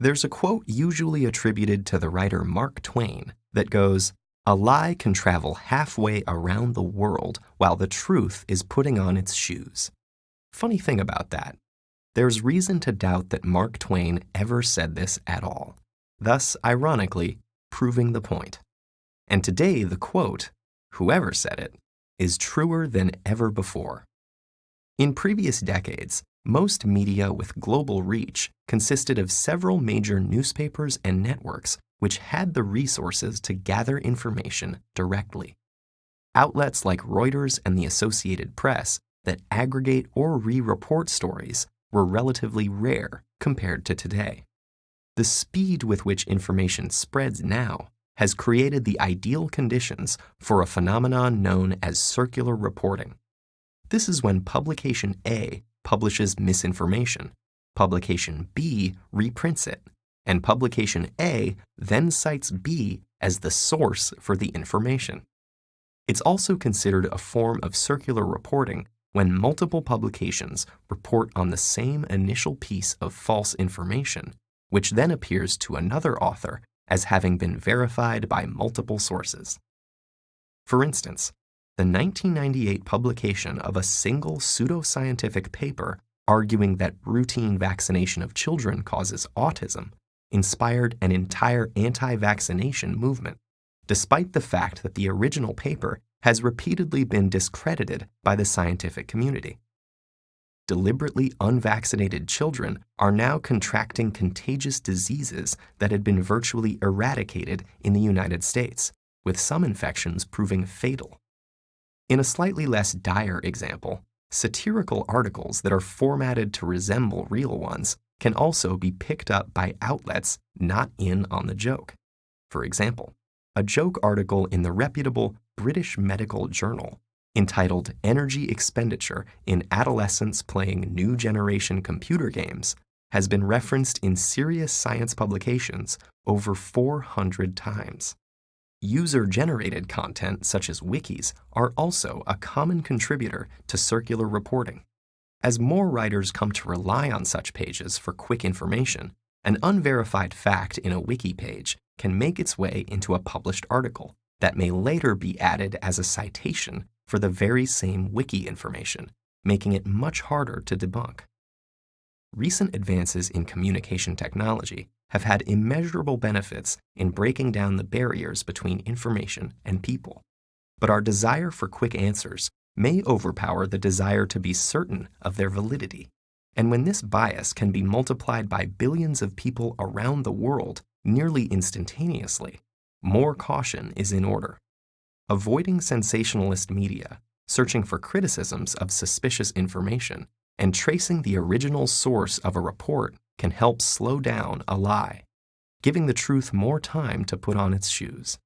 There's a quote usually attributed to the writer Mark Twain that goes, "A lie can travel halfway around the world while the truth is putting on its shoes." Funny thing about that, there's reason to doubt that Mark Twain ever said this at all, thus, ironically, proving the point. And today, the quote, whoever said it, is truer than ever before. In previous decades, most media with global reach consisted of several major newspapers and networks which had the resources to gather information directly. Outlets like Reuters and the Associated Press that aggregate or re-report stories were relatively rare compared to today. The speed with which information spreads now has created the ideal conditions for a phenomenon known as circular reporting. This is when publication A publishes misinformation, publication B reprints it, and publication A then cites B as the source for the information. It's also considered a form of circular reporting when multiple publications report on the same initial piece of false information, which then appears to another author as having been verified by multiple sources. For instance, the 1998 publication of a single pseudoscientific paper arguing that routine vaccination of children causes autism inspired an entire anti-vaccination movement, despite the fact that the original paper has repeatedly been discredited by the scientific community. Deliberately unvaccinated children are now contracting contagious diseases that had been virtually eradicated in the United States, with some infections proving fatal. In a slightly less dire example, satirical articles that are formatted to resemble real ones can also be picked up by outlets not in on the joke. For example, a joke article in the reputable British Medical Journal entitled "Energy Expenditure in Adolescents Playing New Generation Computer Games" has been referenced in serious science publications over 400 times. User-generated content such as wikis are also a common contributor to circular reporting. As more writers come to rely on such pages for quick information, an unverified fact in a wiki page can make its way into a published article that may later be added as a citation for the very same wiki information, making it much harder to debunk. Recent advances in communication technology have had immeasurable benefits in breaking down the barriers between information and people. But our desire for quick answers may overpower the desire to be certain of their validity. And when this bias can be multiplied by billions of people around the world nearly instantaneously, more caution is in order. Avoiding sensationalist media, searching for criticisms of suspicious information, and tracing the original source of a report can help slow down a lie, giving the truth more time to put on its shoes.